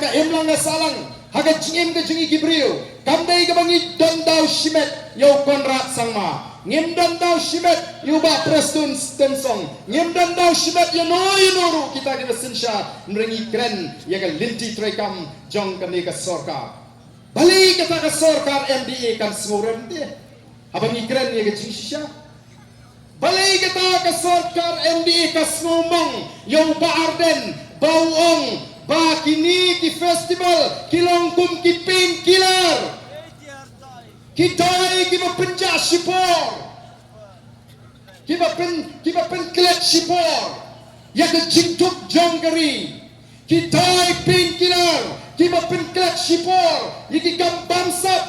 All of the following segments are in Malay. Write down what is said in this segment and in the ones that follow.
ka emlang na salang haga jingem ka jingi gibriu kamdai ka bangi dondau shimet yo konrat sangma ngem dondau shimet yo ba prestun stensong ngem dondau shimet yo noi noru kita kita sinsha nrengi kren ya ka linti trekam jong kami ka sorkar balik kita ka sorkar MDA kan smuren dia abangi kren ya ka jingsha balik kita ka sorkar MDA ka smumong yo ba arden bauong ba kini ki festival kilongkum ki painkiller kitai ki mapenja sipor ki mapen klet sipor ya ke jintuk jongkari kitai painkiller ki mapen klet sipor iki gambansap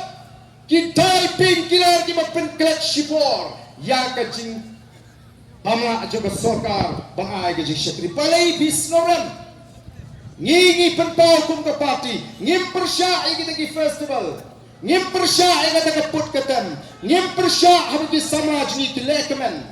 kitai painkiller ki mapen klet sipor ya ke jing pamla juga sorkar bangai ke jing syatri balai bisnoran ngingi penpau kum ke parti ngim persya kita ki festival ngim persya kita ke put ketem ngim persya habis sama jini ki lekemen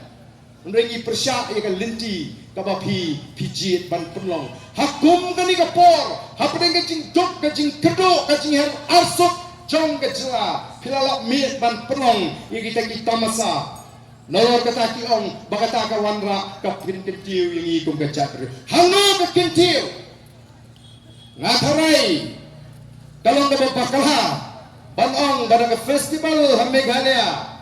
nrengi persya ka linti ka bapi pijit ban penlong hakum kani ka por hapdeng ka jing dok ka jing kedo ka jing her arsuk jong ka jela pilalap miet ban penlong kita ki tamasa nolor kata ki ong bakata ka wanra ka pintiu yang ikum ka jabri hano ka kintiu ngatarai kalau nggak bakala banong pada ke festival Meghalaya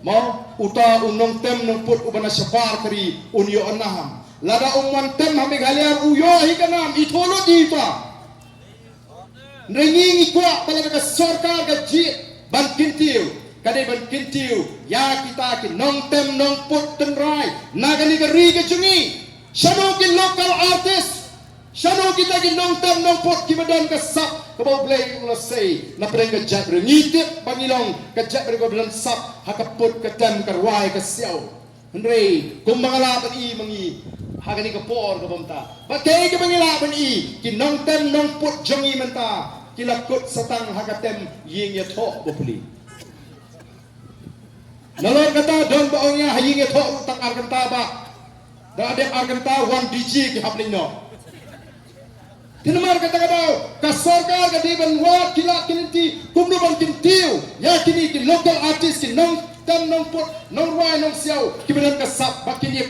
mau uta unong tem nungput ubana syafar kari unyo anaham lada umwan tem Meghalaya uyo hikanam itolo dita nrengi kuat pada ke sorkar gaji ban kintiu kadai ban kintiu ya kita ki nong tem nungput tenrai nagani kari kecungi shano ki local artist Shano kita ki nong tam nong pot ki madan ka sap ka bau blay ulah say na preng ka jat ngitip pangilong ka jat ko blan sap hakaput ka tam ka wai ka siaw Andre kung mangalaban i mangi hagani ka por ka bomta bakay ka mangilaban i ki nong tam nong pot jongi menta kilakut satang hakatem ying ya tho bopuli nalor kata don baongnya haying ya tho utang arganta ba da ada arganta 1 DJ ki hapling no Tinamar kata-kata kasorkar kadiban wat kila kininti kumno bang kintiu ya kini ki local artist ki nong tam nong pot nong wai nong siau kibanan kasap bakini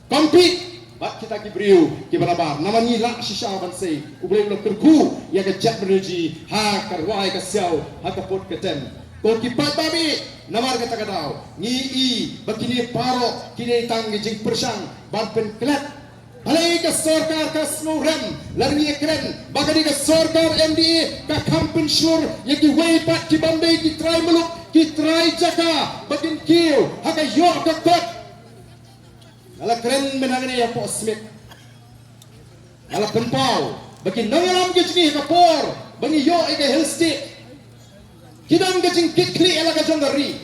compete bak kita ki briu ki barabar namani la shisha ban sei ubleng lo terku ya ka jat menuji ha karwai ka siau ha ka pot ketem ko ki pat babi namar kata-kata ni i bakini paro kini tang jing persang ban pen klet Balai ka sorkar ka smuren larni ekren bagadi ka sorkar MDA ka kampen shur yaki way pat ki Bombay ki try muluk ki try jaka bagin kiu haka yo ka kot ala kren menangani ya po smith ala penpau bagin nangalam ki jini ka por bagi yo ika hill state kidang ka jing kikli ala ka jongari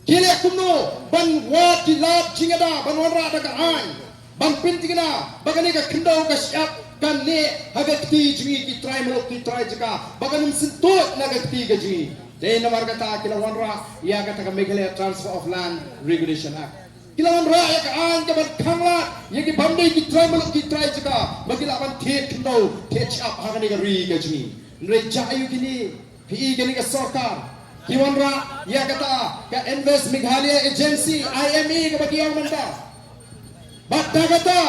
kile kumno ban wat ki lab jingada ban wanra da ka an ban pintigna bagani ka kendau ka siap kan ne hagati jingi ki try melok ki try jaka baganum sentut nagati ga jingi de namar kata kilawan ra ya kata ka Meghalaya Transfer of Land Regulation Act kilawan ra ya ka an ka ban khangla ya ki Bombay ki try melok ki try jaka bagila ban the kendau the siap hagani ka ri ga jingi nre jayu kini pi gani ka sorkar kiwan ra ya kata ka Invest Meghalaya Agency IME ka bagiang manda Bata kata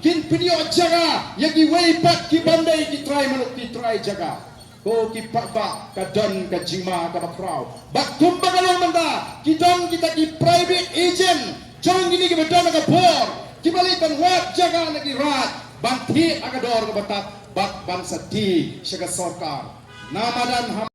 kin pinyo jaga yagi way pat ki Bombay ki try manuk ki try jaga ko ki pakba ka don ka jima ka bakraw bak tumba kalong manda ki don kita ki private agent jong gini ki badon ka por ki balikan wat jaga lagi rat banti agador ka batak bak bangsa di syaga sorkar namadan